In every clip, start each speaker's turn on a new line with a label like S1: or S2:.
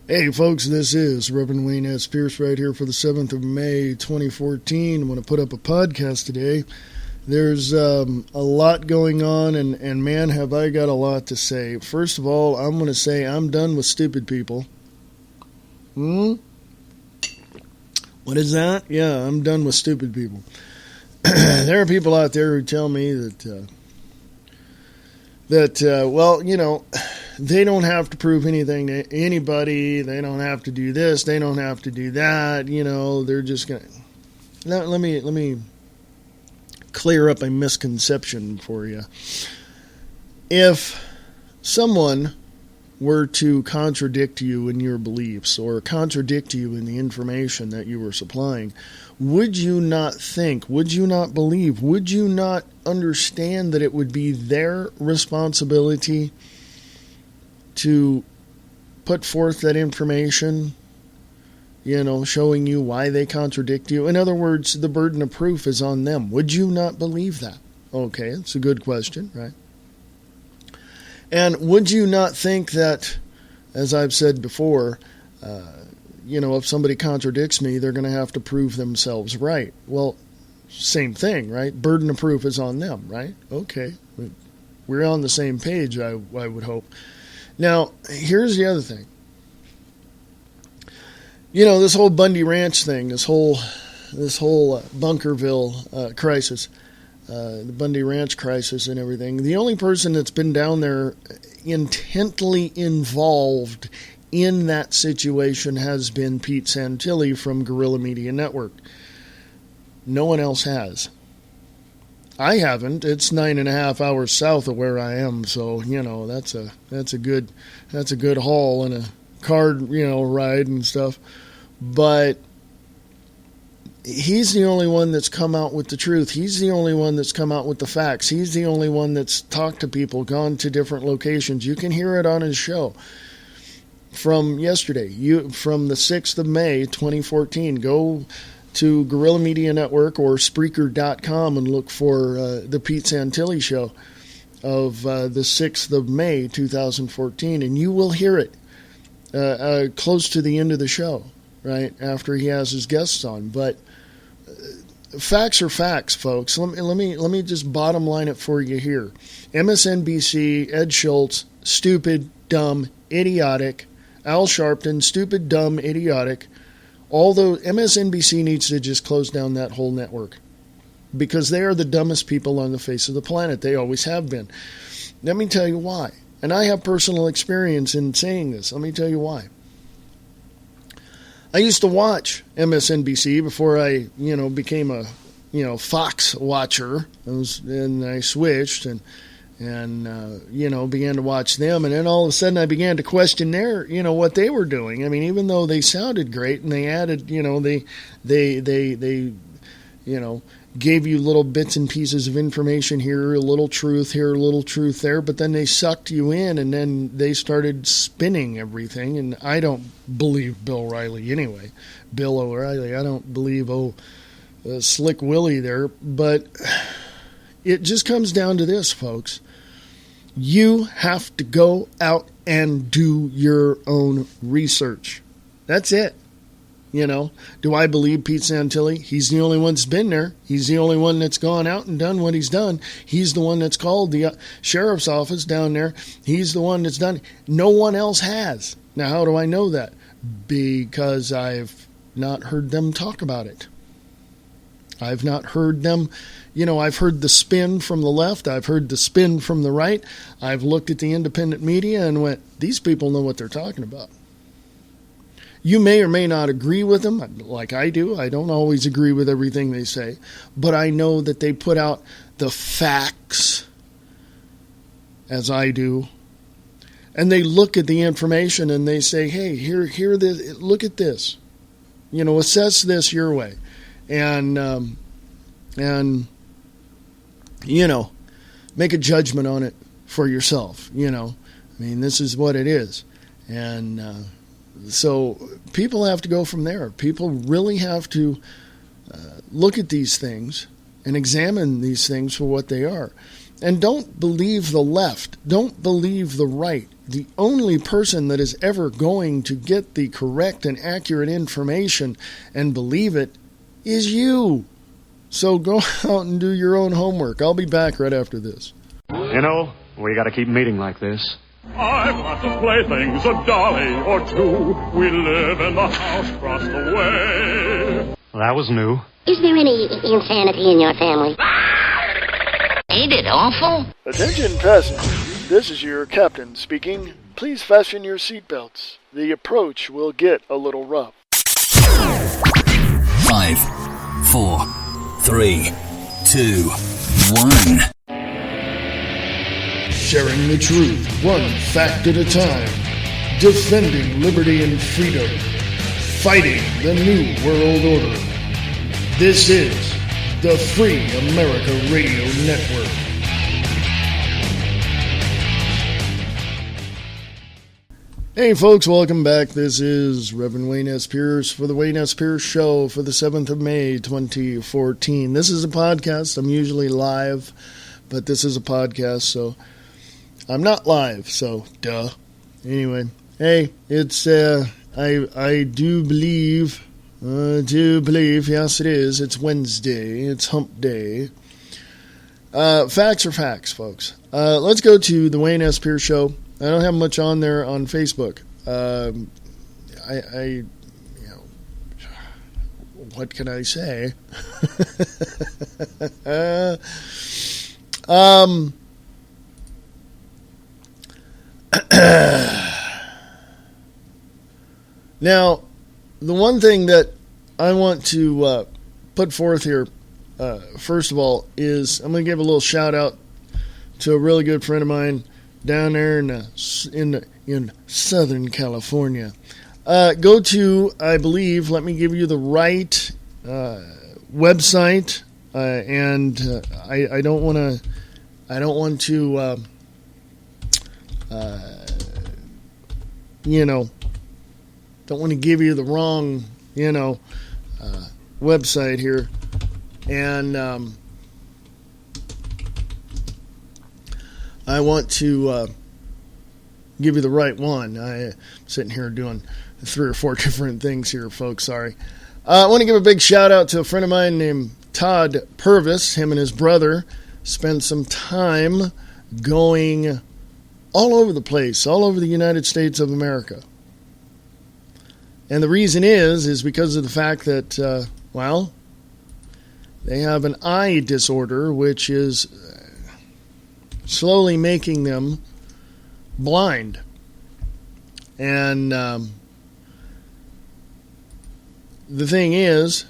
S1: Hey folks, this is Reverend Wayne S. Pierce right here for the 7th of May 2014. I'm going to put up a podcast today. There's a lot going on, and man, have I got a lot to say. First of all, I'm going to say I'm done with stupid people. What is that? Yeah, I'm done with stupid people. There are people out there who tell me that well, you know, they don't have to prove anything to anybody. They don't have to do this. They don't have to do that. You know, they're just going to... Let me clear up a misconception for you. If someone were to contradict you in your beliefs or contradict you in the information that you were supplying, would you not think, would you not believe, would you not understand that it would be their responsibility to put forth that information, you know, showing you why they contradict you? In other words, the burden of proof is on them. Would you not believe that? Okay, it's a good question, right? And would you not think that, as I've said before, you know, if somebody contradicts me, they're going to have to prove themselves right? Well, same thing, right? Burden of proof is on them, right? Okay, we're on the same page, I would hope. Now, here's the other thing. You know, this whole Bundy Ranch thing, this whole Bunkerville crisis, the Bundy Ranch crisis and everything, the only person that's been down there intently involved in that situation has been Pete Santilli from Guerrilla Media Network. No one else has. I haven't. It's 9.5 hours south of where I am, so you know that's a good haul and a car, you know, ride and stuff. But he's the only one that's come out with the truth. He's the only one that's come out with the facts. He's the only one that's talked to people, gone to different locations. You can hear it on his show from yesterday. From the 6th of May 2014. Go to Guerrilla Media Network or Spreaker.com and look for the Pete Santilli show of the 6th of May 2014, and you will hear it close to the end of the show, right, after he has his guests on. But facts are facts, folks. Let me just bottom line it for you here. MSNBC, Ed Schultz, stupid, dumb, idiotic. Al Sharpton, stupid, dumb, idiotic. Although MSNBC needs to just close down that whole network because they are the dumbest people on the face of the planet. They always have been. Let me tell you why. And I have personal experience in saying this. Let me tell you why. I used to watch MSNBC before I, you know, became a, you know, Fox watcher. And I switched and you know, began to watch them, and then all of a sudden I began to question their, you know, what they were doing. I mean, even though they sounded great and they added, you know, they you know, gave you little bits and pieces of information here, a little truth here, a little truth there, but then they sucked you in and then they started spinning everything. And I don't believe Bill O'Reilly anyway. Bill O'Reilly, I don't believe Slick Willie there, but it just comes down to this, folks. You have to go out and do your own research. That's it. You know, do I believe Pete Santilli? He's the only one that's been there. He's the only one that's gone out and done what he's done. He's the one that's called the sheriff's office down there. He's the one that's done it. No one else has. Now, how do I know that? Because I've not heard them talk about it. I've not heard them, you know, I've heard the spin from the left. I've heard the spin from the right. I've looked at the independent media and went, these people know what they're talking about. You may or may not agree with them, like I do. I don't always agree with everything they say, but I know that they put out the facts, as I do, and they look at the information and they say, hey, here, look at this. You know, assess this your way. And you know, make a judgment on it for yourself. You know, I mean, this is what it is. And so people have to go from there. People really have to look at these things and examine these things for what they are. And don't believe the left. Don't believe the right. The only person that is ever going to get the correct and accurate information and believe it is you. So go out and do your own homework. I'll be back right after this.
S2: You know, we got to keep meeting like this.
S3: I've got the playthings, a dolly or two. We live in the house across the way.
S2: Well, that was new.
S4: Is there any insanity in your family? Ain't it awful?
S1: Attention passengers, this is your captain speaking. Please fasten your seatbelts. The approach will get a little rough.
S5: 5, 4, 3, 2, 1.
S1: Sharing the truth, one fact at a time. Defending liberty and freedom. Fighting the New World Order. This is the Free America Radio Network. Hey folks, welcome back. This is Reverend Wayne S. Pierce for the Wayne S. Pierce Show for the 7th of May, 2014. This is a podcast. I'm usually live, but this is a podcast, so I'm not live, so duh. Anyway, hey, it's, I do believe, yes it is, it's Wednesday, it's hump day. Facts are facts, folks. Let's go to the Wayne S. Pierce Show. I don't have much on there on Facebook. You know, what can I say? Now, the one thing that I want to put forth here, first of all, is I'm going to give a little shout out to a really good friend of mine down there in Southern California. Go to, I believe, let me give you the right website, and I don't want to, don't want to give you the wrong, website here, and I want to give you the right one. I'm sitting here doing 3 or 4 different things here, folks. Sorry. I want to give a big shout out to a friend of mine named Todd Purvis. Him and his brother spent some time going all over the place, all over the United States of America. And the reason is because of the fact that, they have an eye disorder, which is slowly making them blind. And the thing is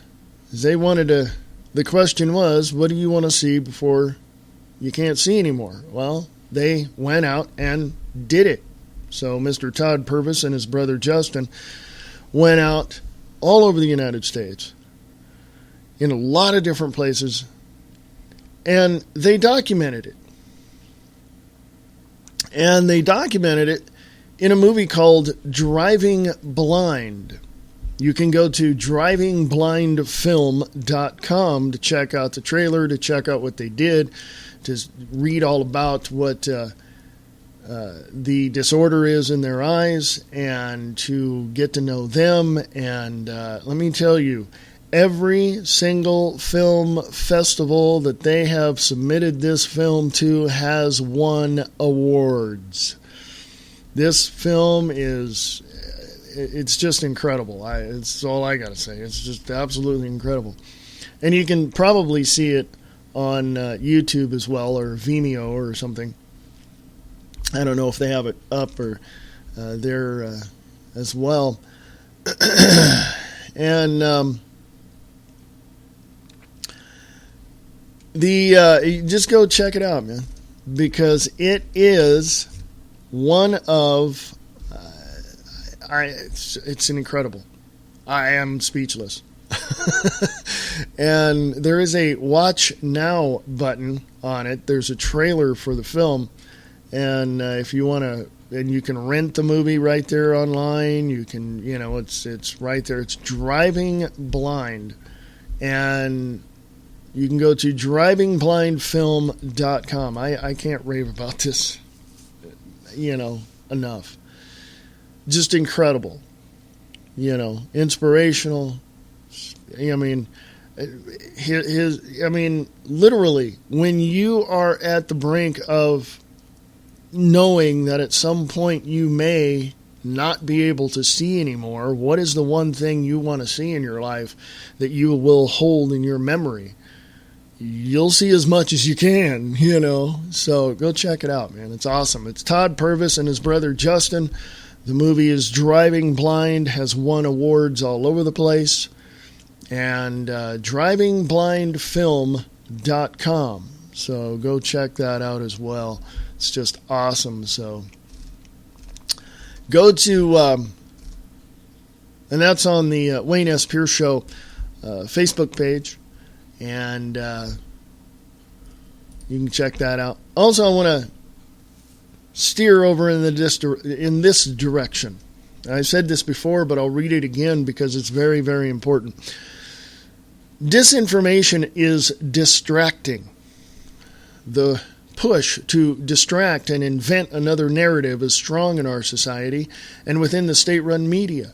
S1: they wanted to, the question was, what do you want to see before you can't see anymore? Well, they went out and did it. So Mr. Todd Purvis and his brother Justin went out all over the United States in a lot of different places, and they documented it. And they documented it in a movie called Driving Blind. You can go to drivingblindfilm.com to check out the trailer, to check out what they did, to read all about what the disorder is in their eyes, and to get to know them. And let me tell you, every single film festival that they have submitted this film to has won awards. This film is, it's just incredible. It's all I got to say. It's just absolutely incredible. And you can probably see it on YouTube as well, or Vimeo or something. I don't know if they have it up or there as well. And you just go check it out, man, because it is one of it's an incredible. I am speechless. And there is a watch now button on it. There's a trailer for the film, and if you want to, and you can rent the movie right there online. You can, it's right there. It's Driving Blind, and You can go to drivingblindfilm.com. I can't rave about this, enough. Just incredible. Inspirational. Literally, when you are at the brink of knowing that at some point you may not be able to see anymore, what is the one thing you want to see in your life that you will hold in your memory? You'll see as much as you can, So go check it out, man. It's awesome. It's Todd Purvis and his brother Justin. The movie is Driving Blind, has won awards all over the place. And drivingblindfilm.com. So go check that out as well. It's just awesome. So go to, and that's on the Wayne S. Pierce Show Facebook page. And you can check that out. Also, I want to steer over in this direction. I said this before, but I'll read it again because it's very, very important. Disinformation is distracting. The push to distract and invent another narrative is strong in our society and within the state-run media.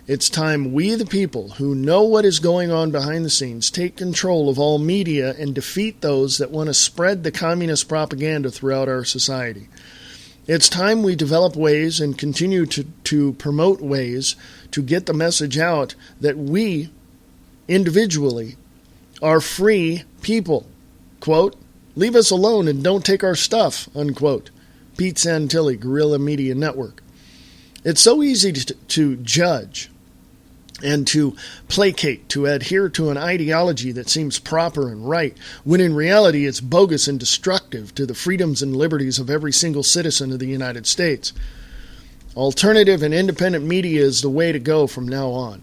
S1: It's time we, the people who know what is going on behind the scenes, take control of all media and defeat those that want to spread the communist propaganda throughout our society. It's time we develop ways and continue to promote ways to get the message out that we, individually, are free people. Quote, leave us alone and don't take our stuff, unquote. Pete Santilli, Guerrilla Media Network. It's so easy to judge and to placate, to adhere to an ideology that seems proper and right, when in reality it's bogus and destructive to the freedoms and liberties of every single citizen of the United States. Alternative and independent media is the way to go from now on.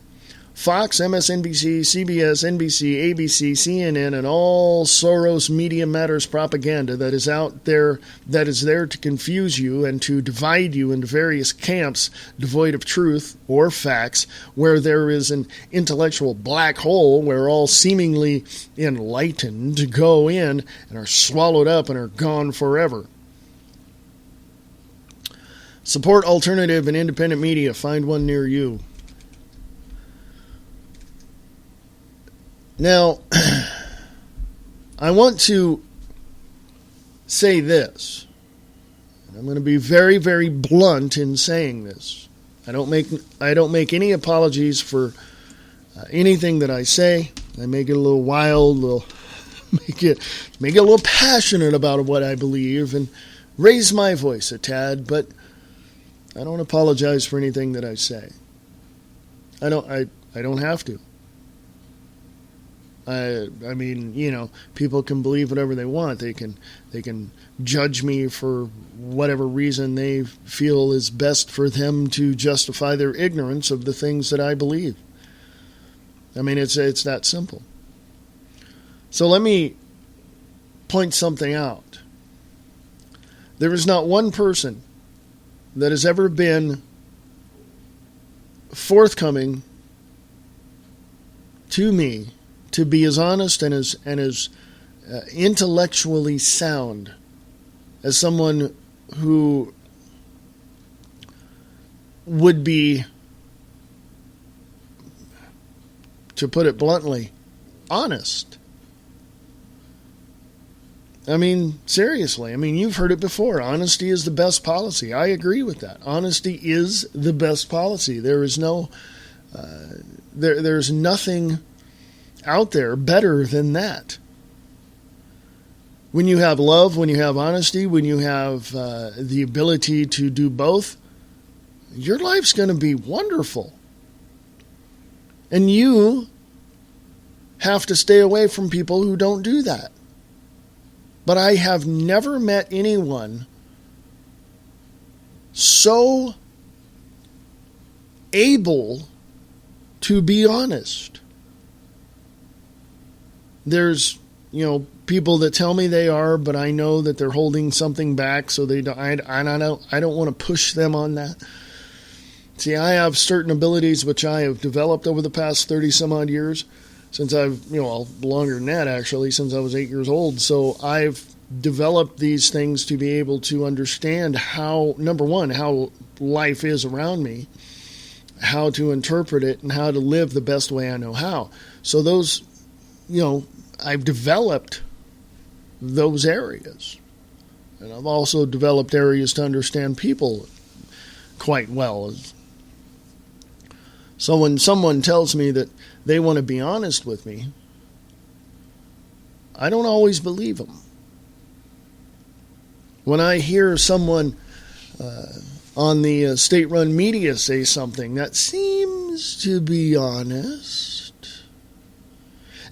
S1: Fox, MSNBC, CBS, NBC, ABC, CNN, and all Soros Media Matters propaganda that is out there, that is there to confuse you and to divide you into various camps devoid of truth or facts, where there is an intellectual black hole where all seemingly enlightened go in and are swallowed up and are gone forever. Support alternative and independent media. Find one near you. Now, I want to say this, and I'm going to be very, very blunt in saying this. I don't make any apologies for anything that I say. I make it a little wild, make it a little passionate about what I believe, and raise my voice a tad. But I don't apologize for anything that I say. I don't have to. I mean, people can believe whatever they want. They can judge me for whatever reason they feel is best for them to justify their ignorance of the things that I believe. I mean, it's that simple. So let me point something out. There is not one person that has ever been forthcoming to me to be as honest and as intellectually sound as someone who would be, to put it bluntly, honest. I mean, seriously. I mean, you've heard it before. Honesty is the best policy. I agree with that. Honesty is the best policy. There is no, there's nothing out there better than that. When you have love, when you have honesty, when you have the ability to do both, your life's going to be wonderful. And you have to stay away from people who don't do that. But I have never met anyone so able to be honest. There's, people that tell me they are, but I know that they're holding something back, so I don't want to push them on that. See, I have certain abilities which I have developed over the past 30 some odd years since longer than that actually, since I was 8 years old. So I've developed these things to be able to understand how, number one, how life is around me, how to interpret it, and how to live the best way I know how. So those, I've developed those areas. And I've also developed areas to understand people quite well. So when someone tells me that they want to be honest with me, I don't always believe them. When I hear someone on the state-run media say something that seems to be honest,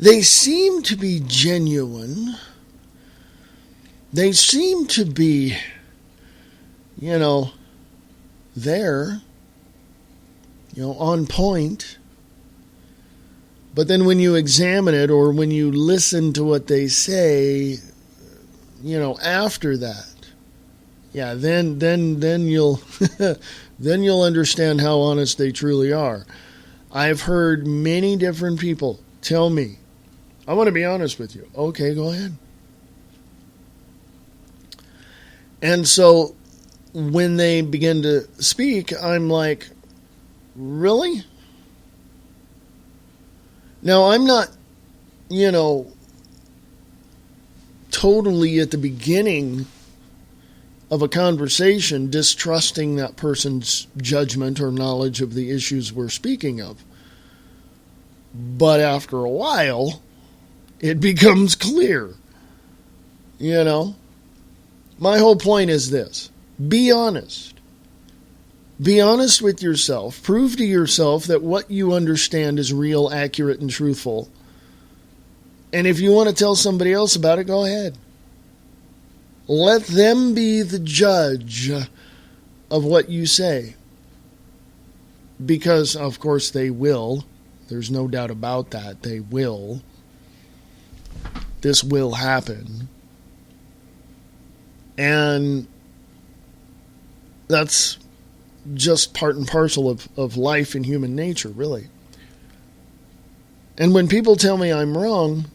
S1: they seem to be genuine, they seem to be, there, on point. But then when you examine it, or when you listen to what they say, after that, then you'll then you'll understand how honest they truly are. I've heard many different people tell me, I want to be honest with you. Okay, go ahead. And so when they begin to speak, I'm like, really? Now, I'm not, totally at the beginning of a conversation distrusting that person's judgment or knowledge of the issues we're speaking of. But after a while, it becomes clear. My whole point is this. Be honest. Be honest with yourself. Prove to yourself that what you understand is real, accurate, and truthful. And if you want to tell somebody else about it, go ahead. Let them be the judge of what you say. Because, of course, they will. There's no doubt about that. They will. This will happen. And that's just part and parcel of life and human nature, really. And when people tell me I'm wrong,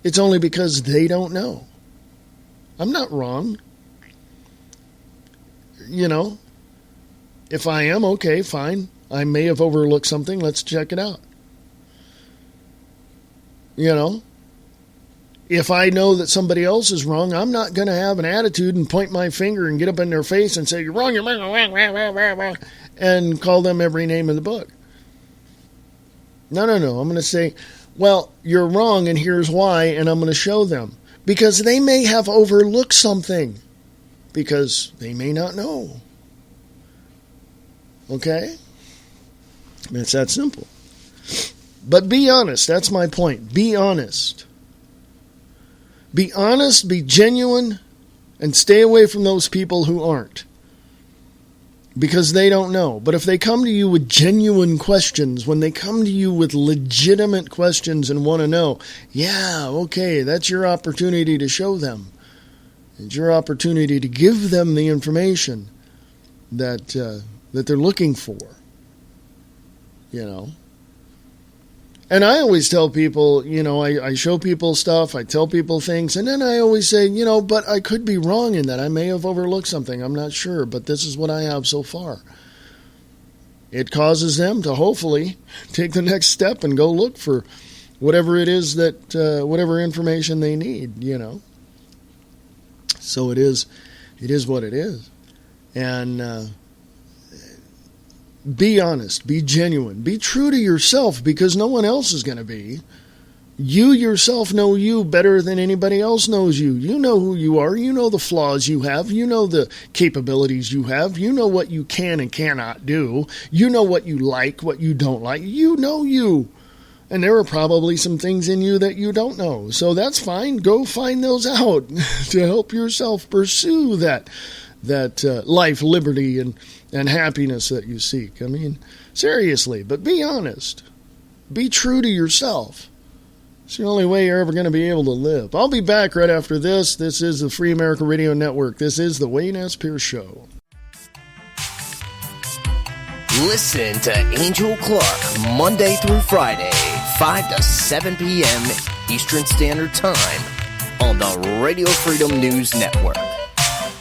S1: it's only because they don't know. I'm not wrong. If I am, okay, fine. I may have overlooked something. Let's check it out. If I know that somebody else is wrong, I'm not going to have an attitude and point my finger and get up in their face and say, you're wrong, and call them every name in the book. No. I'm going to say, well, you're wrong, and here's why, and I'm going to show them. Because they may have overlooked something. Because they may not know. Okay? It's that simple. But be honest. That's my point. Be honest. Be honest, be genuine, and stay away from those people who aren't. Because they don't know. But if they come to you with genuine questions, when they come to you with legitimate questions and want to know, okay, that's your opportunity to show them. It's your opportunity to give them the information that they're looking for. And I always tell people, I show people stuff, I tell people things, and then I always say, but I could be wrong in that. I may have overlooked something. I'm not sure, but this is what I have so far. It causes them to hopefully take the next step and go look for whatever it is that, whatever information they need, So it is what it is. And, be honest, be genuine, be true to yourself, because no one else is going to be. You yourself know you better than anybody else knows you. You know who you are. You know the flaws you have. You know the capabilities you have. You know what you can and cannot do. You know what you like, what you don't like. You know you. And there are probably some things in you that you don't know. So that's fine. Go find those out to help yourself pursue that life, liberty, and happiness that you seek. I mean, seriously, but be honest. Be true to yourself. It's the only way you're ever going to be able to live. I'll be back right after this. This is the Free America Radio Network. This is the Wayne S. Pierce Show.
S6: Listen to Angel Clark Monday through Friday, 5 to 7 p.m. Eastern Standard Time on the Radio Freedom News Network.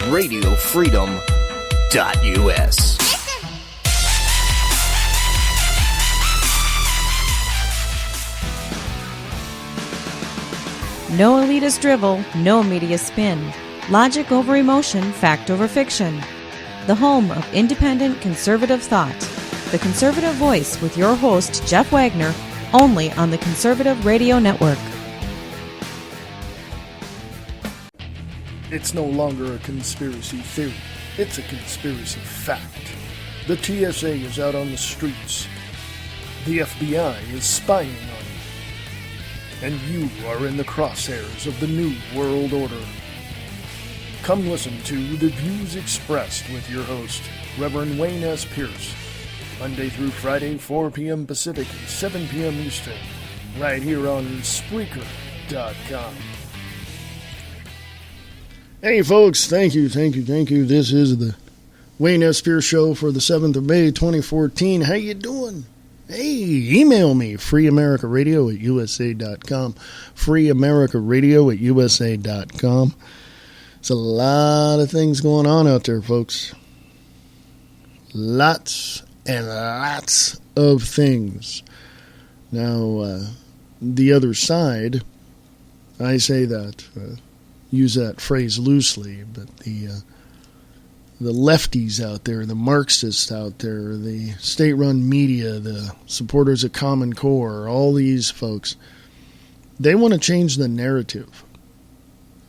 S6: RadioFreedom.us.
S7: No elitist drivel, no media spin. Logic over emotion, fact over fiction. The home of independent conservative thought. The Conservative Voice with your host, Jeff Wagner, only on the Conservative Radio Network.
S1: It's no longer a conspiracy theory. It's a conspiracy fact. The TSA is out on the streets. The FBI is spying on you. And you are in the crosshairs of the New World Order. Come listen to The Views Expressed with your host, Reverend Wayne S. Pierce, Monday through Friday, 4 p.m. Pacific, 7 p.m. Eastern, right here on Spreaker.com. Hey folks, thank you. This is the Wayne S. Pierce Show for the 7th of May, 2014. How you doing? Hey, email me, freeamericaradio@usa.com, freeamericaradio@usa.com. There's a lot of things going on out there, folks. Lots and lots of things. Now, the other side, I say that, use that phrase loosely, but the lefties out there, the Marxists out there, the state-run media, the supporters of Common Core, all these folks, they want to change the narrative.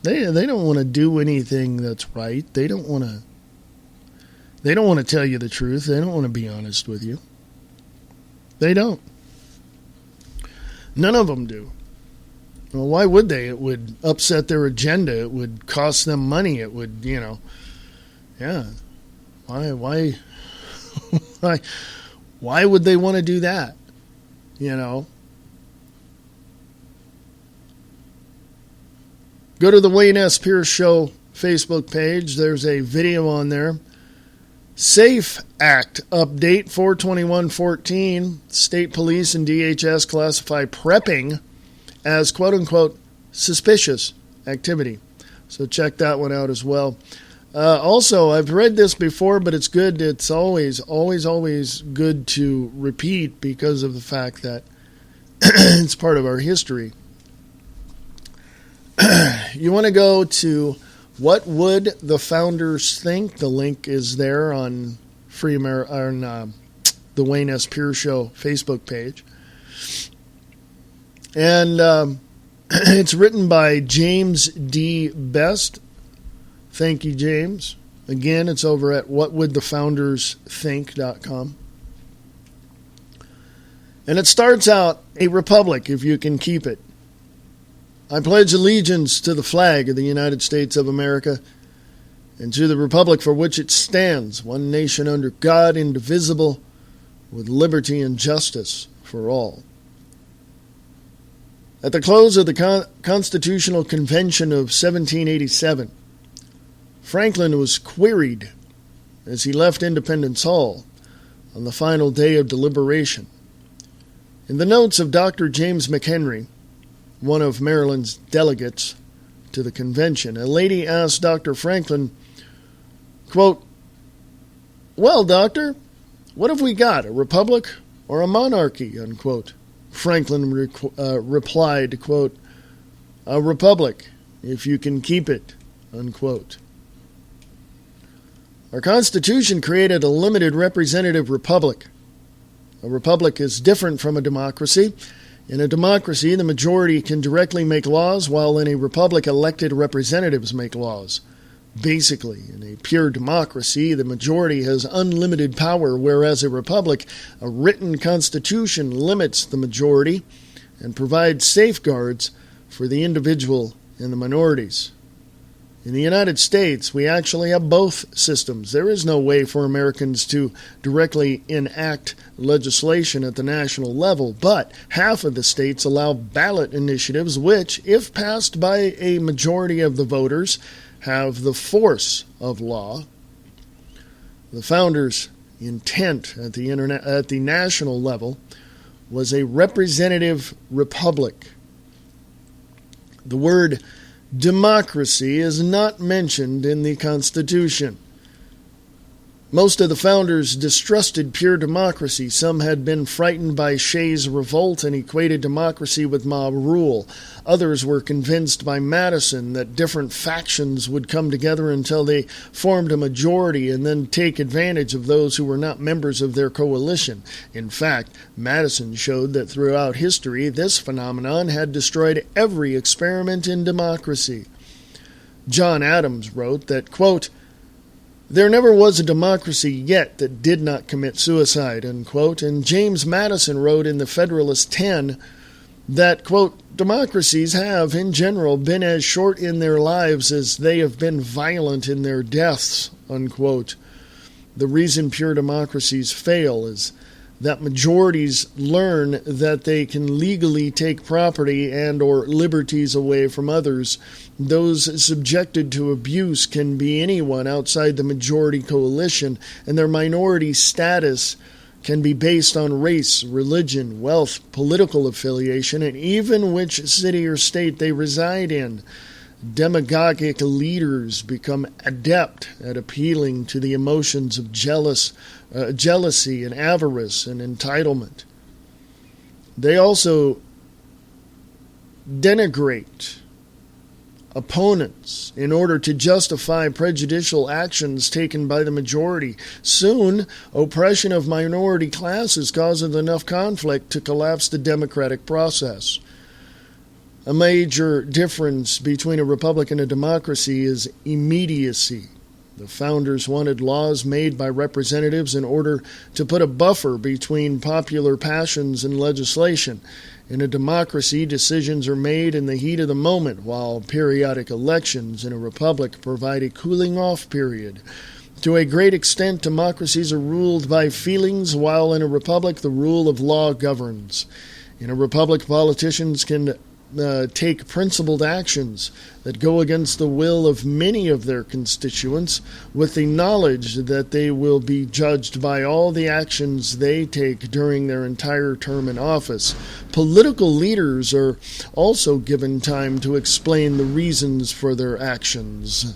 S1: They don't want to do anything that's right. They don't want to tell you the truth. They don't want to be honest with you. They don't. None of them do. Well, why would they? It would upset their agenda. It would cost them money. It would, yeah. Why would they want to do that? Go to the Wayne S. Pierce Show Facebook page. There's a video on there. SAFE Act update 4/21/14. State police and DHS classify prepping as quote-unquote suspicious activity. So check that one out as well. Also, I've read this before, but it's good. It's always good to repeat because of the fact that it's part of our history. You want to go to What Would the Founders Think? The link is there on the Wayne S. Pierce Show Facebook page. And it's written by James D. Best. Thank you, James. Again, it's over at whatwouldthefoundersthink.com. And it starts out, a republic, if you can keep it. I pledge allegiance to the flag of the United States of America and to the republic for which it stands, one nation under God, indivisible, with liberty and justice for all. At the close of the Constitutional Convention of 1787, Franklin was queried as he left Independence Hall on the final day of deliberation. In the notes of Dr. James McHenry, one of Maryland's delegates to the convention, a lady asked Dr. Franklin, quote, "Well, doctor, what have we got, a republic or a monarchy?" unquote. Franklin replied, quote, "A republic, if you can keep it," unquote. Our Constitution created a limited representative republic. A republic is different from a democracy. In a democracy, the majority can directly make laws, while in a republic, elected representatives make laws. Basically, in a pure democracy, the majority has unlimited power, whereas a republic, a written constitution limits the majority and provides safeguards for the individual and the minorities. In the United States, we actually have both systems. There is no way for Americans to directly enact legislation at the national level, but half of the states allow ballot initiatives which, if passed by a majority of the voters, have the force of law. The founders' intent at the national level was a representative republic. The word democracy is not mentioned in the Constitution. Most of the founders distrusted pure democracy. Some had been frightened by Shays' revolt and equated democracy with mob rule. Others were convinced by Madison that different factions would come together until they formed a majority and then take advantage of those who were not members of their coalition. In fact, Madison showed that throughout history, this phenomenon had destroyed every experiment in democracy. John Adams wrote that, quote, "There never was a democracy yet that did not commit suicide," unquote. And James Madison wrote in the Federalist 10 that, quote, "Democracies have, in general, been as short in their lives as they have been violent in their deaths," unquote. The reason pure democracies fail is that majorities learn that they can legally take property and or liberties away from others. Those subjected to abuse can be anyone outside the majority coalition, and their minority status can be based on race, religion, wealth, political affiliation, and even which city or state they reside in. Demagogic leaders become adept at appealing to the emotions of jealousy and avarice and entitlement. They also denigrate opponents in order to justify prejudicial actions taken by the majority. Soon, oppression of minority classes causes enough conflict to collapse the democratic process. A major difference between a republic and a democracy is immediacy. The founders wanted laws made by representatives in order to put a buffer between popular passions and legislation. In a democracy, decisions are made in the heat of the moment, while periodic elections in a republic provide a cooling-off period. To a great extent, democracies are ruled by feelings, while in a republic, the rule of law governs. In a republic, politicians can take principled actions that go against the will of many of their constituents, with the knowledge that they will be judged by all the actions they take during their entire term in office. Political leaders are also given time to explain the reasons for their actions.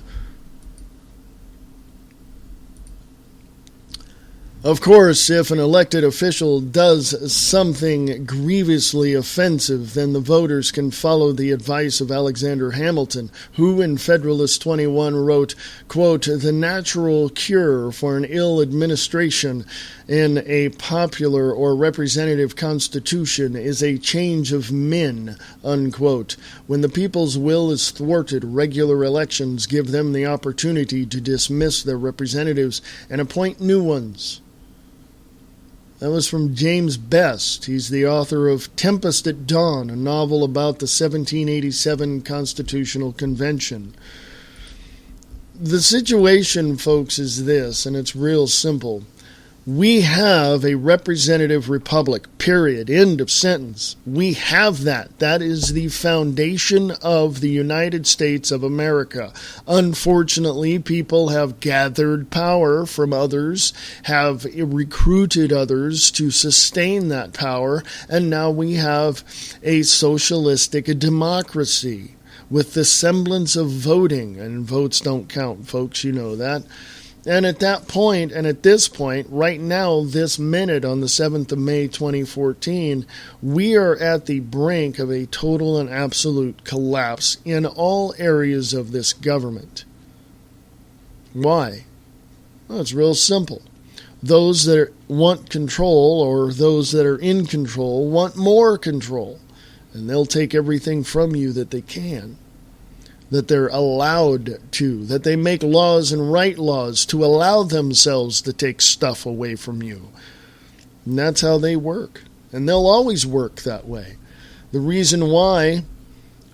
S1: Of course, if an elected official does something grievously offensive, then the voters can follow the advice of Alexander Hamilton, who in Federalist 21 wrote, quote, "The natural cure for an ill administration in a popular or representative constitution is a change of men," unquote. When the people's will is thwarted, regular elections give them the opportunity to dismiss their representatives and appoint new ones. That was from James Best. He's the author of Tempest at Dawn, a novel about the 1787 Constitutional Convention. The situation, folks, is this, and it's real simple. We have a representative republic, period, end of sentence. We have that. That is the foundation of the United States of America. Unfortunately, people have gathered power from others, have recruited others to sustain that power, and now we have a socialistic democracy with the semblance of voting, and votes don't count, folks, you know that. And at that point, and at this point, right now, this minute on the 7th of May, 2014, we are at the brink of a total and absolute collapse in all areas of this government. Why? Well, it's real simple. Those that want control, or those that are in control, want more control. And they'll take everything from you that they can, that they're allowed to, that they make laws and write laws to allow themselves to take stuff away from you. And that's how they work. And they'll always work that way. The reason why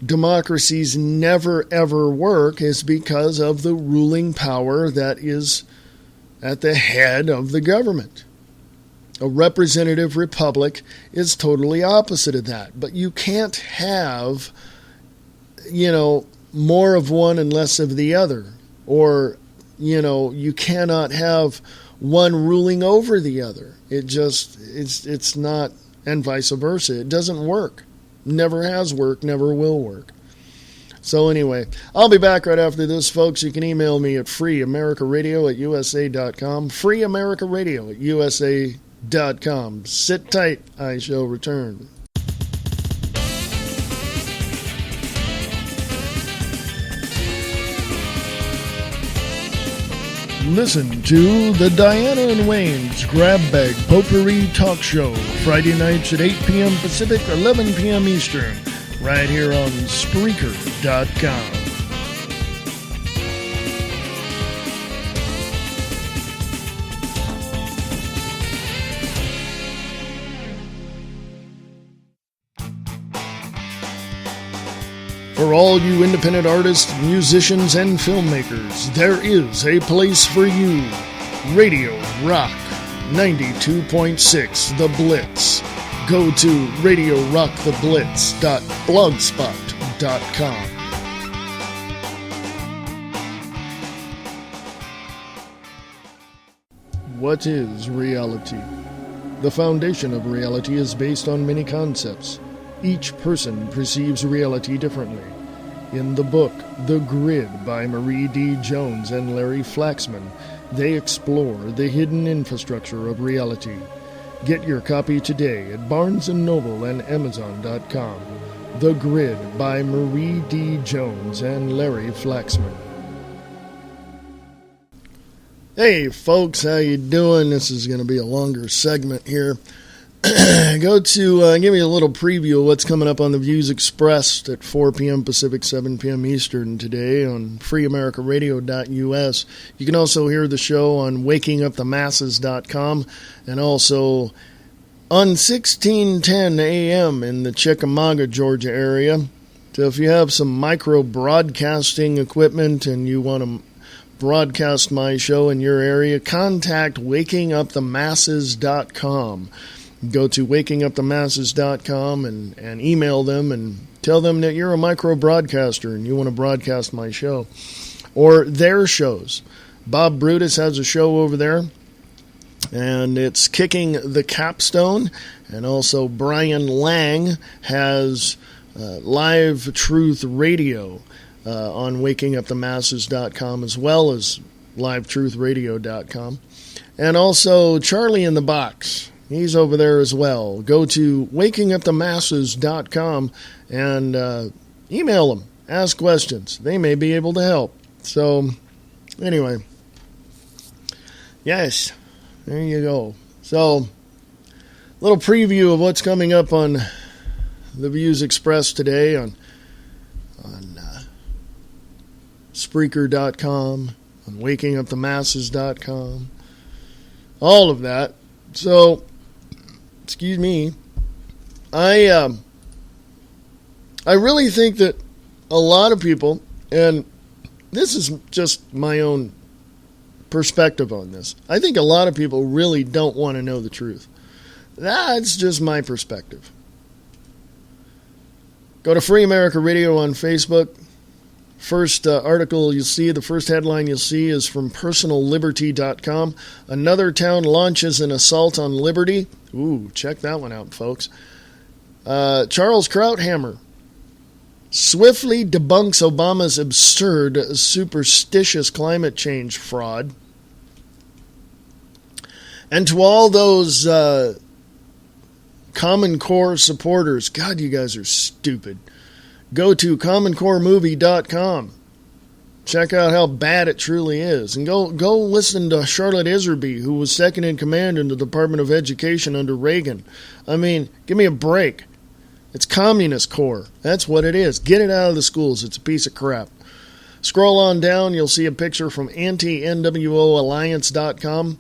S1: democracies never ever work is because of the ruling power that is at the head of the government. A representative republic is totally opposite of that. But you can't have, more of one and less of the other. Or, you cannot have one ruling over the other. It's not and vice versa. It doesn't work. Never has worked, never will work. So anyway, I'll be back right after this, folks. You can email me at freeamericaradio@usa.com, freeamericaradio@usa.com. Sit tight, I shall return. Listen to the Diana and Wayne's Grab Bag Potpourri Talk Show, Friday nights at 8 p.m. Pacific, 11 p.m. Eastern, right here on Spreaker.com. For all you independent artists, musicians, and filmmakers, there is a place for you. Radio Rock 92.6 The Blitz. Go to radiorocktheblitz.blogspot.com. What is reality? The foundation of reality is based on many concepts. Each person perceives reality differently. In the book, The Grid by Marie D. Jones and Larry Flaxman, they explore the hidden infrastructure of reality. Get your copy today at Barnes & Noble and Amazon.com. The Grid by Marie D. Jones and Larry Flaxman. Hey folks, how you doing? This is going to be a longer segment here. Go to give me a little preview of what's coming up on the Views Expressed at 4 p.m. Pacific, 7 p.m. Eastern today on freeamericaradio.us. You can also hear the show on wakingupthemasses.com and also on 1610 a.m. in the Chickamauga, Georgia area. So if you have some micro broadcasting equipment and you want to broadcast my show in your area, contact wakingupthemasses.com. Go to wakingupthemasses.com and email them and tell them that you're a micro broadcaster and you want to broadcast my show or their shows. Bob Brutus has a show over there, and it's Kicking the Capstone, and also Brian Lang has Live Truth Radio on wakingupthemasses.com as well as livetruthradio.com, and also Charlie in the Box. He's over there as well. Go to wakingupthemasses.com and email them. Ask questions. They may be able to help. So, anyway. Yes, there you go. So, little preview of what's coming up on the Views Expressed today on Spreaker.com, on wakingupthemasses.com, all of that. So, excuse me, I really think that a lot of people, and this is just my own perspective on this, I think a lot of people really don't want to know the truth. That's just my perspective. Go to Free America Radio on Facebook. First article you'll see, the first headline you'll see is from personalliberty.com. Another town launches an assault on liberty. Ooh, check that one out, folks. Charles Krauthammer swiftly debunks Obama's absurd, superstitious climate change fraud. And to all those Common Core supporters, God, you guys are stupid. Go to commoncoremovie.com. Check out how bad it truly is. And go listen to Charlotte Iserby, who was second in command in the Department of Education under Reagan. I mean, give me a break. It's Communist Core. That's what it is. Get it out of the schools. It's a piece of crap. Scroll on down. You'll see a picture from anti-NWOalliance.com.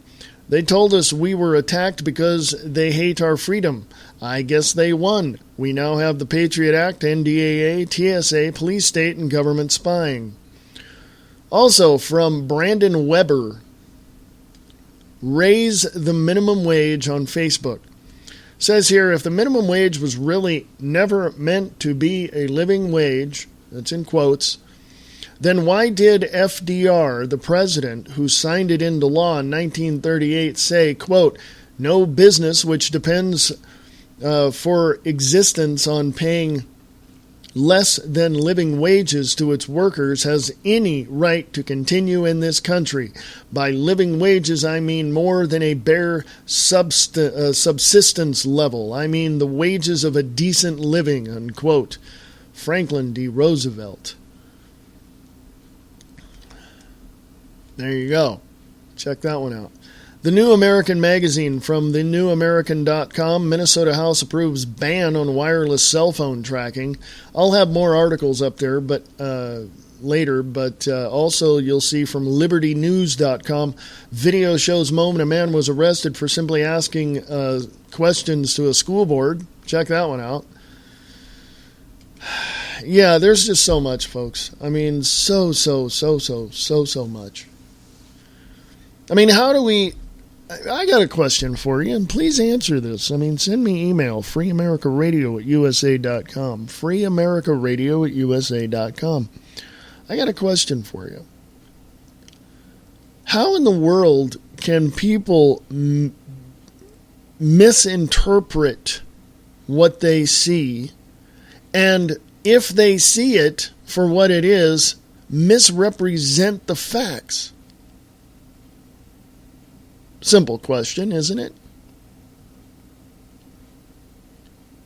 S1: They told us we were attacked because they hate our freedom. I guess they won. We now have the Patriot Act, NDAA, TSA, police state, and government spying. Also from Brandon Weber, raise the minimum wage on Facebook. Says here, if the minimum wage was really never meant to be a living wage, that's in quotes, then why did FDR, the president who signed it into law in 1938, say, quote, no business which depends for existence on paying less than living wages to its workers has any right to continue in this country. By living wages, I mean more than a bare subsistence level. I mean the wages of a decent living, unquote. Franklin D. Roosevelt. There you go. Check that one out. The New American Magazine from thenewamerican.com. Minnesota House approves ban on wireless cell phone tracking. I'll have more articles up there but later, but also you'll see from libertynews.com. Video shows moment a man was arrested for simply asking questions to a school board. Check that one out. Yeah, there's just so much, folks. I mean, so much. I mean, how do we... I got a question for you, and please answer this. I mean, send me email, freeamericaradio@usa.com. freeamericaradio@usa.com. I got a question for you. How in the world can people misinterpret what they see, and if they see it for what it is, misrepresent the facts? Simple question, isn't it?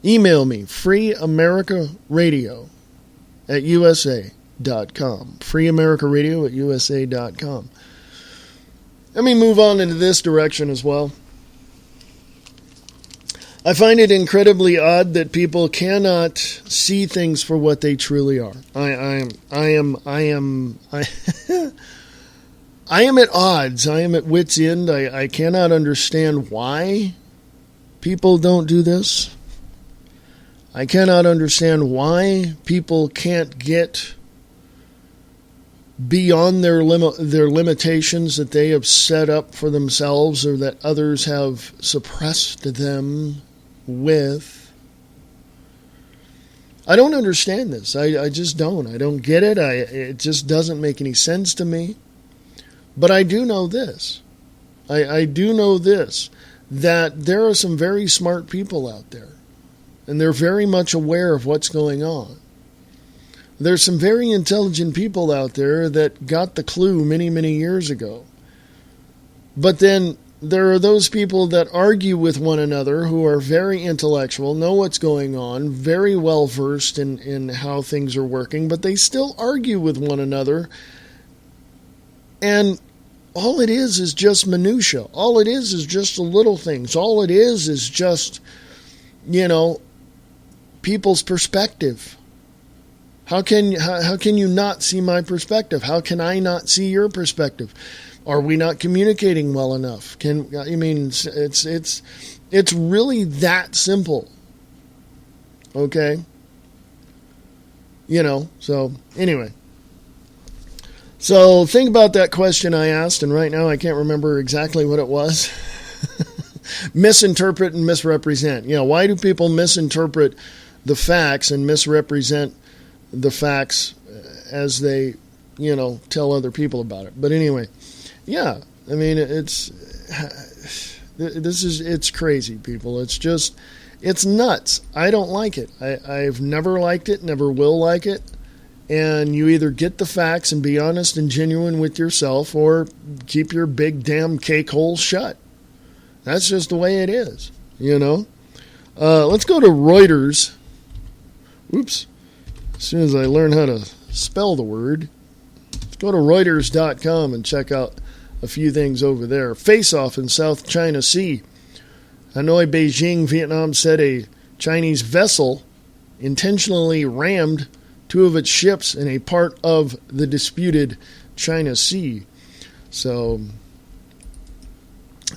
S1: Email me, freeamericaradio@usa.com. freeamericaradio@usa.com. Let me move on into this direction as well. I find it incredibly odd that people cannot see things for what they truly are. I am at odds. I am at wit's end. I cannot understand why people don't do this. I cannot understand why people can't get beyond their limitations that they have set up for themselves or that others have suppressed them with. I don't understand this. I just don't. I don't get it. It just doesn't make any sense to me. But I do know this. I do know this, that there are some very smart people out there, and they're very much aware of what's going on. There's some very intelligent people out there that got the clue many, many years ago. But then there are those people that argue with one another who are very intellectual, know what's going on, very well versed in how things are working, but they still argue with one another. And all it is just minutia. All it is just the little things. All it is just, people's perspective. How can you not see my perspective? How can I not see your perspective? Are we not communicating well enough? It's really that simple. Okay? So anyway. So think about that question I asked, and right now I can't remember exactly what it was. Misinterpret and misrepresent. Why do people misinterpret the facts and misrepresent the facts as they, tell other people about it? But anyway, yeah, I mean, it's crazy, people. It's nuts. I don't like it. I've never liked it, never will like it. And you either get the facts and be honest and genuine with yourself, or keep your big damn cake hole shut. That's just the way it is, Let's go to Reuters. Oops. As soon as I learn how to spell the word. Let's go to Reuters.com and check out a few things over there. Face-off in South China Sea. Hanoi, Beijing, Vietnam said a Chinese vessel intentionally rammed two of its ships in a part of the disputed China Sea. So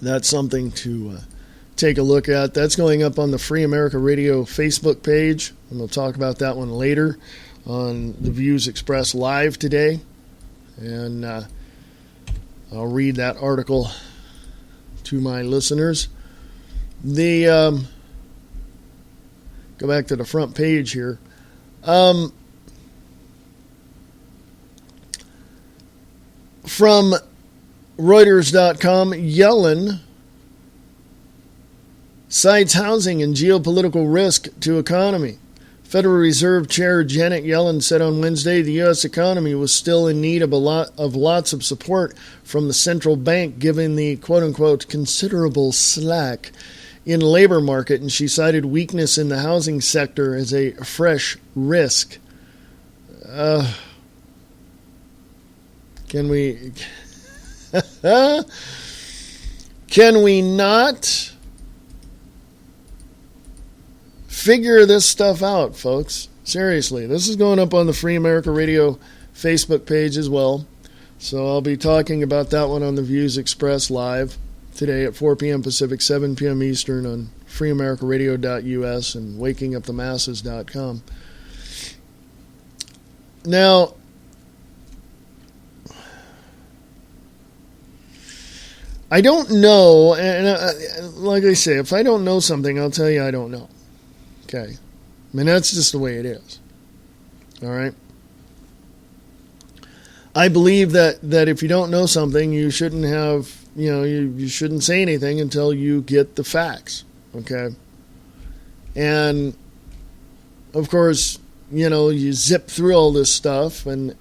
S1: that's something to take a look at. That's going up on the Free America Radio Facebook page, and we'll talk about that one later on the Views Expressed Live today. And I'll read that article to my listeners. Go back to the front page here. From Reuters.com, Yellen cites housing and geopolitical risk to economy. Federal Reserve Chair Janet Yellen said on Wednesday the U.S. economy was still in need of lots of support from the central bank, given the quote-unquote considerable slack in labor market, and she cited weakness in the housing sector as a fresh risk. Can we not figure this stuff out, folks? Seriously, this is going up on the Free America Radio Facebook page as well. So I'll be talking about that one on the Views Express live today at 4 p.m. Pacific, 7 p.m. Eastern on freeamericaradio.us and wakingupthemasses.com. Now, I don't know, and like I say, if I don't know something, I'll tell you I don't know. Okay? I mean, that's just the way it is. All right? I believe that if you don't know something, you shouldn't have, you shouldn't say anything until you get the facts. Okay? And, of course, you zip through all this stuff and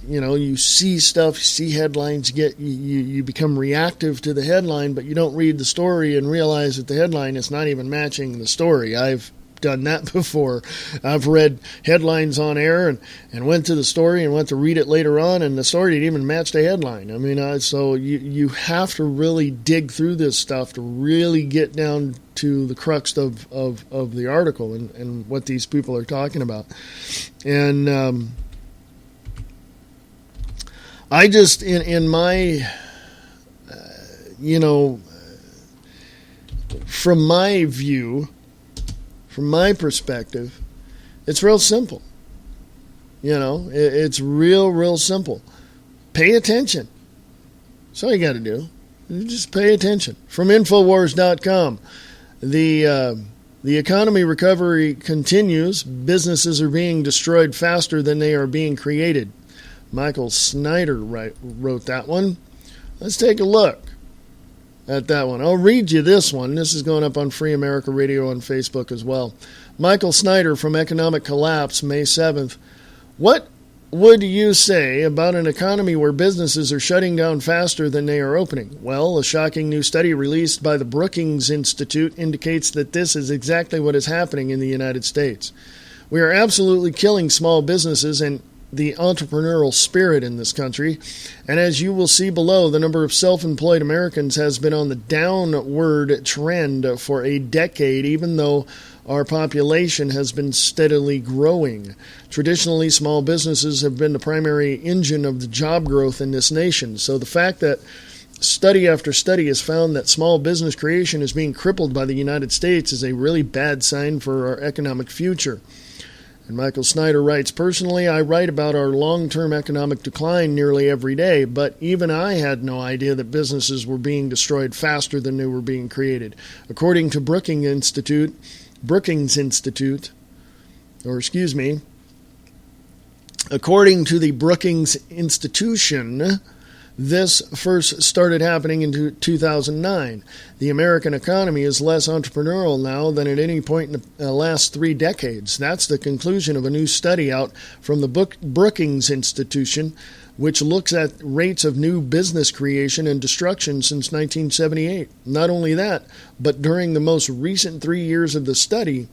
S1: you see stuff, you see headlines, you become reactive to the headline, but you don't read the story and realize that the headline is not even matching the story. I've done that before. I've read headlines on air and went to the story and went to read it later on, and the story didn't even match the headline. I mean, so you have to really dig through this stuff to really get down to the crux of the article and what these people are talking about. And I just, in my, from my view, from my perspective, it's real simple. It's real simple. Pay attention. That's all you got to do. You just pay attention. From Infowars.com, the economy recovery continues. Businesses are being destroyed faster than they are being created. Michael Snyder wrote that one. Let's take a look at that one. I'll read you this one. This is going up on Free America Radio on Facebook as well. Michael Snyder from Economic Collapse, May 7th. What would you say about an economy where businesses are shutting down faster than they are opening? Well, a shocking new study released by the Brookings Institute indicates that this is exactly what is happening in the United States. We are absolutely killing small businesses and the entrepreneurial spirit in this country. And as you will see below, the number of self-employed Americans has been on the downward trend for a decade, even though our population has been steadily growing. Traditionally, small businesses have been the primary engine of the job growth in this nation. So the fact that study after study has found that small business creation is being crippled by the United States is a really bad sign for our economic future. And Michael Snyder writes, personally, I write about our long-term economic decline nearly every day, but even I had no idea that businesses were being destroyed faster than they were being created. According to Brookings Institute, according to the Brookings Institution, this first started happening in 2009. The American economy is less entrepreneurial now than at any point in the last 3 decades. That's the conclusion of a new study out from the Brookings Institution, which looks at rates of new business creation and destruction since 1978. Not only that, but during the most recent 3 years of the study,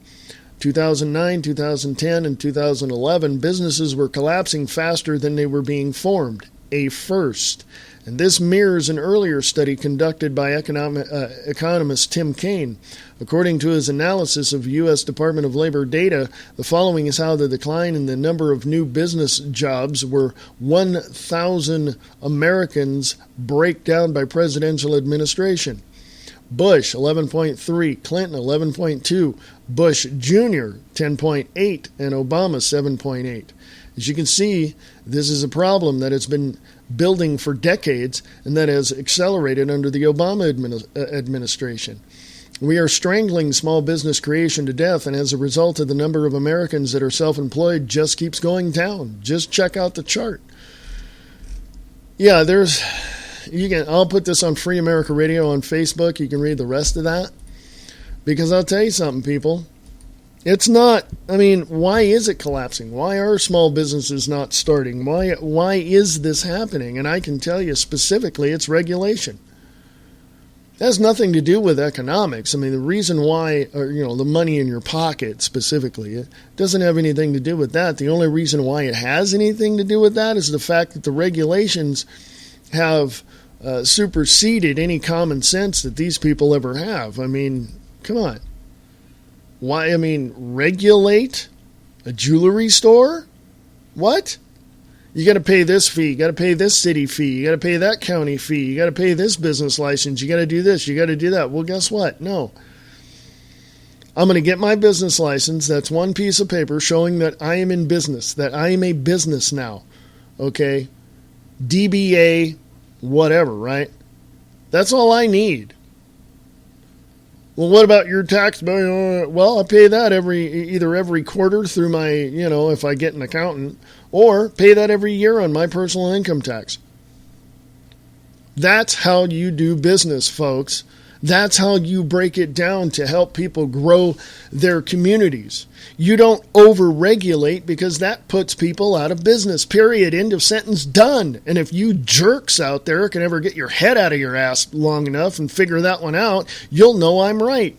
S1: 2009, 2010, and 2011, businesses were collapsing faster than they were being formed. A first. And this mirrors an earlier study conducted by economist Tim Kaine. According to his analysis of U.S. Department of Labor data, the following is how the decline in the number of new business jobs were 1,000 Americans break down by presidential administration. Bush, 11.3, Clinton, 11.2, Bush Jr., 10.8, and Obama, 7.8. As you can see, this is a problem that has been building for decades and that has accelerated under the Obama administration. We are strangling small business creation to death, and as a result of the number of Americans that are self-employed just keeps going down. Just check out the chart. Yeah, I'll put this on Free America Radio on Facebook. You can read the rest of that. Because I'll tell you something, people. It's not, I mean, why is it collapsing? Why are small businesses not starting? Why is this happening? And I can tell you specifically, it's regulation. It has nothing to do with economics. I mean, the reason why, or, the money in your pocket specifically, it doesn't have anything to do with that. The only reason why it has anything to do with that is the fact that the regulations have superseded any common sense that these people ever have. I mean, come on. Why, regulate a jewelry store? What? You got to pay this fee. You got to pay this city fee. You got to pay that county fee. You got to pay this business license. You got to do this. You got to do that. Well, guess what? No. I'm going to get my business license. That's one piece of paper showing that I am in business, that I am a business now. Okay? DBA, whatever, right? That's all I need. Well, what about your tax bill? Well, I pay that either every quarter through my, if I get an accountant, or pay that every year on my personal income tax. That's how you do business, folks. That's how you break it down to help people grow their communities. You don't over-regulate because that puts people out of business. Period. End of sentence. Done. And if you jerks out there can ever get your head out of your ass long enough and figure that one out, you'll know I'm right.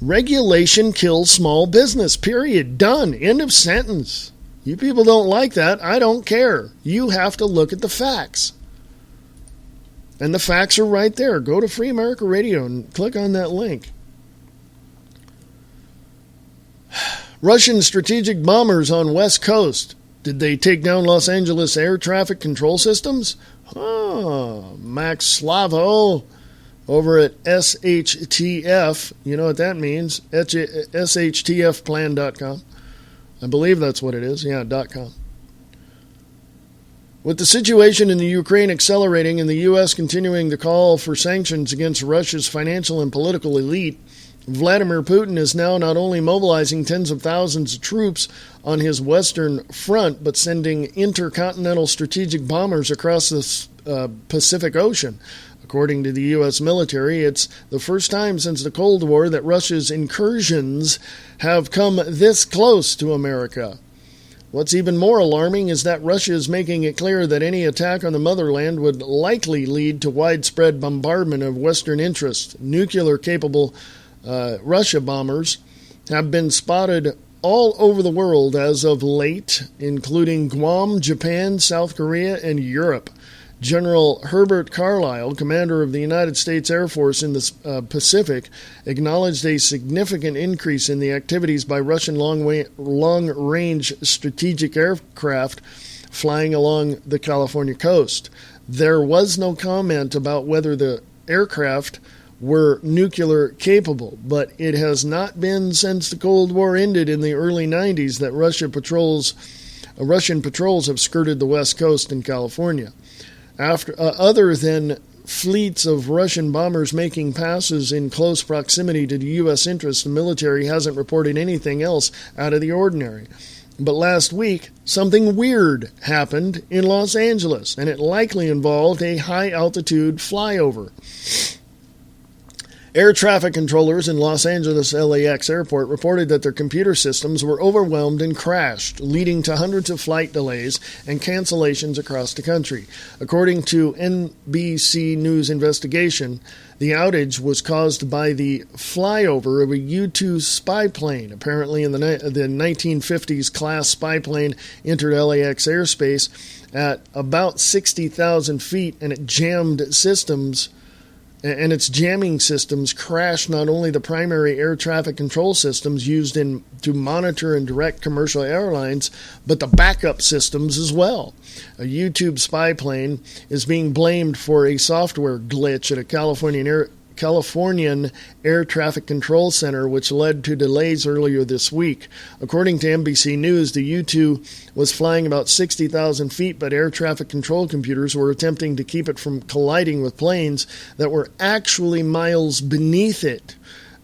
S1: Regulation kills small business. Period. Done. End of sentence. You people don't like that. I don't care. You have to look at the facts. And the facts are right there. Go to Free America Radio and click on that link. Russian strategic bombers on West Coast. Did they take down Los Angeles air traffic control systems? Max Slavo over at SHTF. You know what that means. SHTFplan.com. I believe that's what it is. Yeah, .com. With the situation in the Ukraine accelerating and the U.S. continuing to call for sanctions against Russia's financial and political elite, Vladimir Putin is now not only mobilizing tens of thousands of troops on his western front, but sending intercontinental strategic bombers across the Pacific Ocean. According to the U.S. military, it's the first time since the Cold War that Russia's incursions have come this close to America. What's even more alarming is that Russia is making it clear that any attack on the motherland would likely lead to widespread bombardment of Western interests. Nuclear-capable Russia bombers have been spotted all over the world as of late, including Guam, Japan, South Korea, and Europe. General Herbert Carlisle, commander of the United States Air Force in the Pacific, acknowledged a significant increase in the activities by Russian long-range strategic aircraft flying along the California coast. There was no comment about whether the aircraft were nuclear capable, but it has not been since the Cold War ended in the early 90s that Russian patrols have skirted the West Coast in California. Other than fleets of Russian bombers making passes in close proximity to the U.S. interests, the military hasn't reported anything else out of the ordinary. But last week, something weird happened in Los Angeles, and it likely involved a high-altitude flyover. Air traffic controllers in Los Angeles LAX airport reported that their computer systems were overwhelmed and crashed, leading to hundreds of flight delays and cancellations across the country. According to NBC News investigation, the outage was caused by the flyover of a U-2 spy plane. Apparently, in the 1950s class spy plane entered LAX airspace at about 60,000 feet, and it jammed systems. And its jamming systems crashed not only the primary air traffic control systems used to monitor and direct commercial airlines, but the backup systems as well. A YouTube spy plane is being blamed for a software glitch at a Californian air traffic control center, which led to delays earlier this week. According to NBC News, the U-2 was flying about 60,000 feet, but air traffic control computers were attempting to keep it from colliding with planes that were actually miles beneath it.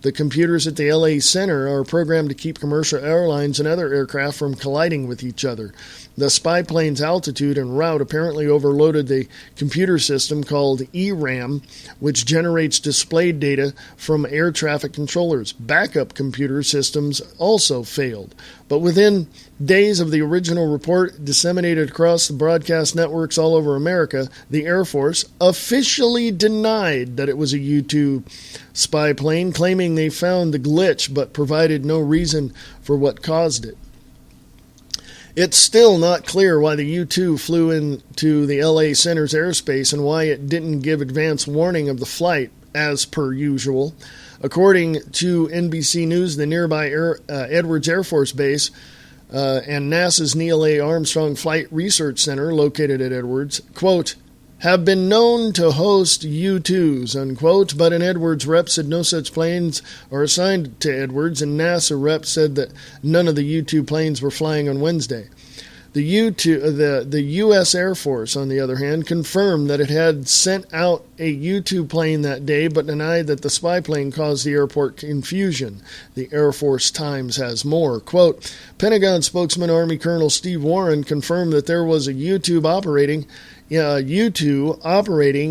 S1: The computers at the LA Center are programmed to keep commercial airlines and other aircraft from colliding with each other. The spy plane's altitude and route apparently overloaded the computer system called ERAM, which generates displayed data from air traffic controllers. Backup computer systems also failed. But within days of the original report disseminated across the broadcast networks all over America, the Air Force officially denied that it was a U-2 spy plane, claiming they found the glitch but provided no reason for what caused it. It's still not clear why the U-2 flew into the LA Center's airspace and why it didn't give advance warning of the flight, as per usual. According to NBC News, the nearby Edwards Air Force Base and NASA's Neil A. Armstrong Flight Research Center, located at Edwards, quote, have been known to host U-2s, unquote, but an Edwards rep said no such planes are assigned to Edwards, and NASA rep said that none of the U-2 planes were flying on Wednesday. The U.S. Air Force, on the other hand, confirmed that it had sent out a U-2 plane that day, but denied that the spy plane caused the airport confusion. The Air Force Times has more. Quote, Pentagon spokesman Army Colonel Steve Warren confirmed that there was a U-2 operating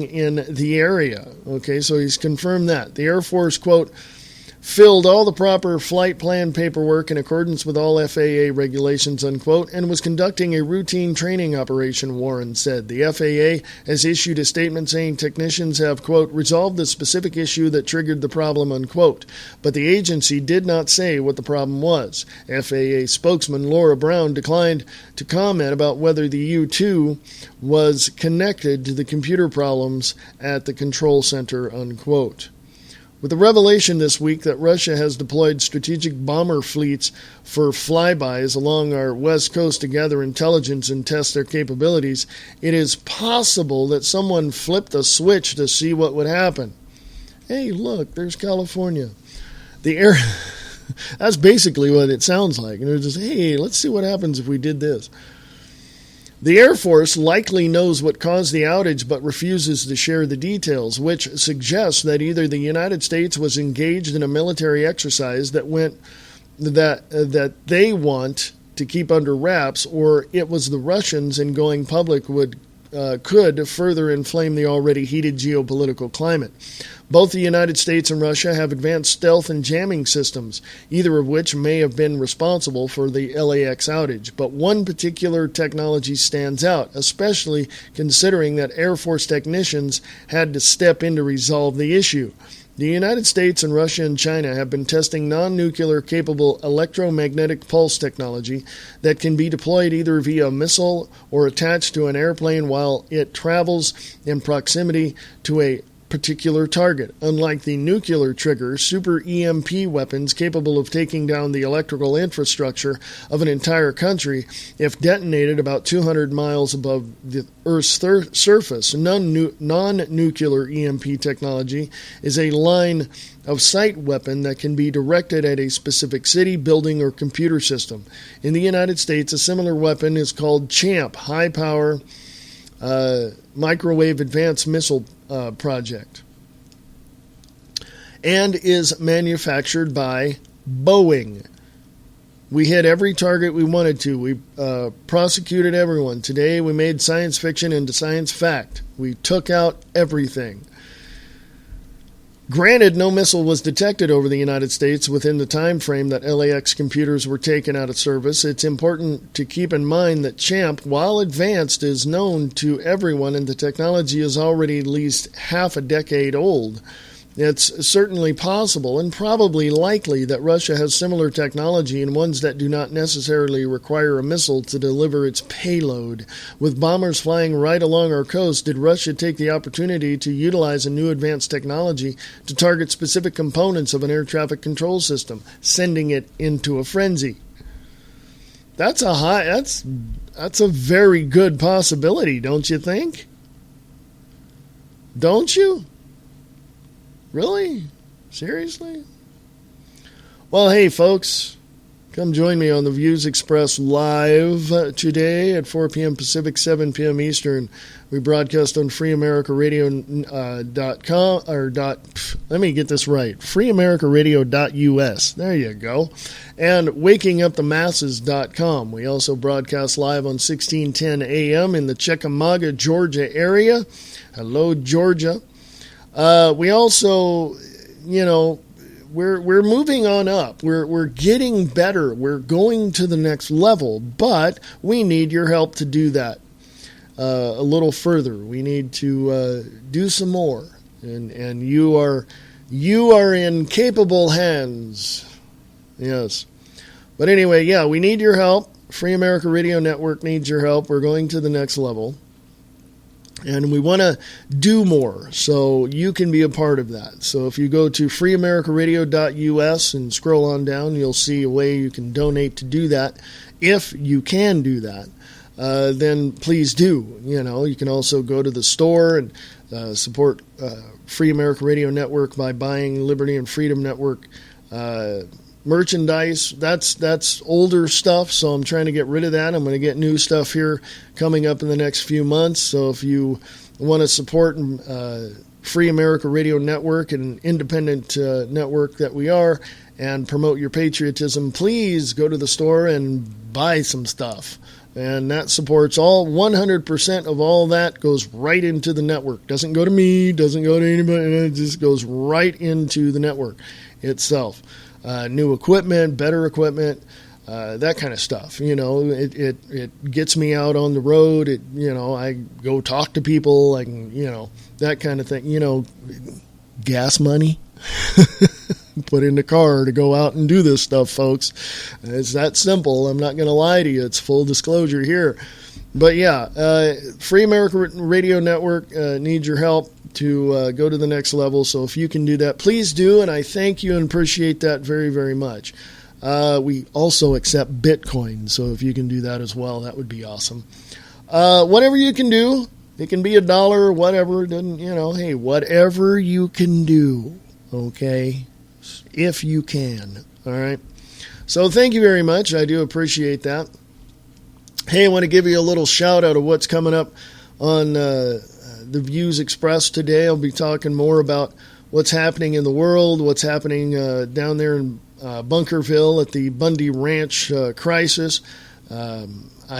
S1: in the area. Okay, so he's confirmed that. The Air Force, quote, filled all the proper flight plan paperwork in accordance with all FAA regulations, unquote, and was conducting a routine training operation, Warren said. The FAA has issued a statement saying technicians have, quote, resolved the specific issue that triggered the problem, unquote. But the agency did not say what the problem was. FAA spokesman Laura Brown declined to comment about whether the U-2 was connected to the computer problems at the control center, unquote. With the revelation this week that Russia has deployed strategic bomber fleets for flybys along our west coast to gather intelligence and test their capabilities, it is possible that someone flipped a switch to see what would happen. Hey, look, there's California. That's basically what it sounds like. And they're just, hey, let's see what happens if we did this. The Air Force likely knows what caused the outage but refuses to share the details, which suggests that either the United States was engaged in a military exercise that they want to keep under wraps, or it was the Russians, and going public could further inflame the already heated geopolitical climate. Both the United States and Russia have advanced stealth and jamming systems, either of which may have been responsible for the LAX outage. But one particular technology stands out, especially considering that Air Force technicians had to step in to resolve the issue. The United States and Russia and China have been testing non-nuclear capable electromagnetic pulse technology that can be deployed either via a missile or attached to an airplane while it travels in proximity to a particular target. Unlike the nuclear trigger, super EMP weapons capable of taking down the electrical infrastructure of an entire country if detonated about 200 miles above the Earth's surface. Non-nuclear EMP technology is a line of sight weapon that can be directed at a specific city, building, or computer system. In the United States, a similar weapon is called CHAMP, High Power Microwave Advanced Missile Project, and is manufactured by Boeing. We hit every target we wanted to. We prosecuted everyone. Today we made science fiction into science fact. We took out everything. Granted, no missile was detected over the United States within the time frame that LAX computers were taken out of service. It's important to keep in mind that CHAMP, while advanced, is known to everyone, and the technology is already at least half a decade old. It's certainly possible and probably likely that Russia has similar technology and ones that do not necessarily require a missile to deliver its payload. With bombers flying right along our coast, did Russia take the opportunity to utilize a new advanced technology to target specific components of an air traffic control system, sending it into a frenzy? That's a very good possibility, don't you think? Don't you? Really? Seriously? Well, hey, folks, Come join me on the Views Express live today at 4 p.m. Pacific, 7 p.m. Eastern. We broadcast on freeamericaradio.com let me get this right. freeamericaradio.us. There you go. And wakingupthemasses.com. We also broadcast live on 1610 a.m. in the Chickamauga, Georgia area. Hello, Georgia. We also, we're moving on up. We're getting better. We're going to the next level, but we need your help to do that a little further. We need to do some more, and you are in capable hands. Yes, but anyway, yeah, we need your help. Free America Radio Network needs your help. We're going to the next level. And we want to do more, so you can be a part of that. So if you go to freeamericaradio.us and scroll on down, you'll see a way you can donate to do that. If you can do that, then please do. You can also go to the store and support Free America Radio Network by buying Liberty and Freedom Network merchandise. That's older stuff, so I'm trying to get rid of that. I'm going to get new stuff here coming up in the next few months. So if you want to support Free America Radio Network, an independent network that we are, and promote your patriotism, please go to the store and buy some stuff. And that supports 100% of all that goes right into the network. Doesn't go to me, doesn't go to anybody, it just goes right into the network itself. New equipment, better equipment, that kind of stuff. It gets me out on the road. I go talk to people. I can, that kind of thing. Gas money put in the car to go out and do this stuff, folks. It's that simple. I'm not going to lie to you. It's full disclosure here. But yeah, Free America Radio Network needs your help to go to the next level. So if you can do that, please do. And I thank you and appreciate that very, very much. We also accept Bitcoin. So if you can do that as well, that would be awesome. Whatever you can do, it can be $1 or whatever. Hey, whatever you can do. Okay. If you can. All right. So thank you very much. I do appreciate that. Hey, I want to give you a little shout out of what's coming up on the Views Express today. I'll be talking more about what's happening in the world, what's happening down there in Bunkerville at the Bundy Ranch crisis. I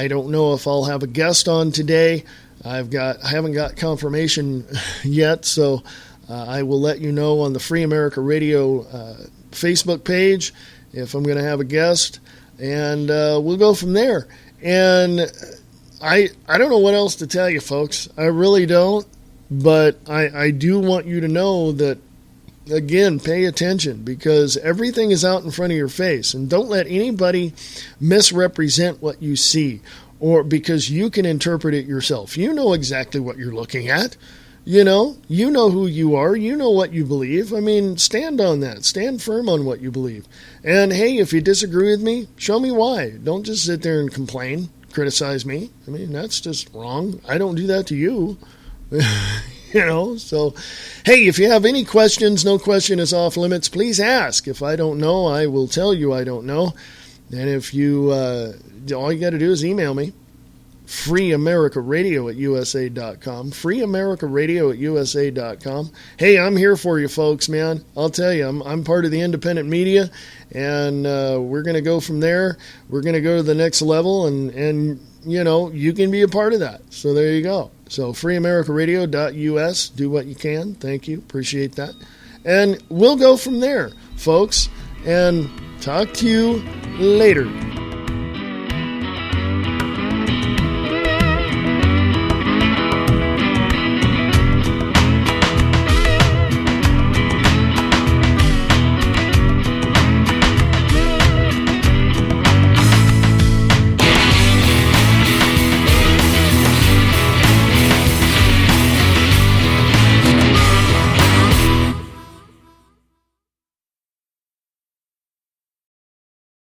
S1: don't know if I'll have a guest on today. I haven't got confirmation yet, so I will let you know on the Free America Radio Facebook page if I'm going to have a guest, and we'll go from there. And I don't know what else to tell you, folks. I really don't. But I do want you to know that, again, pay attention, because everything is out in front of your face. And don't let anybody misrepresent what you see, or because you can interpret it yourself. You know exactly what you're looking at. You know who you are. You know what you believe. I mean, stand on that. Stand firm on what you believe. And, hey, if you disagree with me, show me why. Don't just sit there and complain, criticize me. I mean, that's just wrong. I don't do that to you. So, hey, if you have any questions, no question is off limits. Please ask. If I don't know, I will tell you I don't know. And if you, all you got to do is email me. freeamericaradio@usa.com. freeamericaradio@usa.com. Hey, I'm here for you, folks, man. I'll tell you, I'm part of the independent media, and we're going to go from there. We're going to go to the next level, and you can be a part of that. So there you go. So freeamericaradio.us. Do what you can. Thank you. Appreciate that. And we'll go from there, folks, and talk to you later.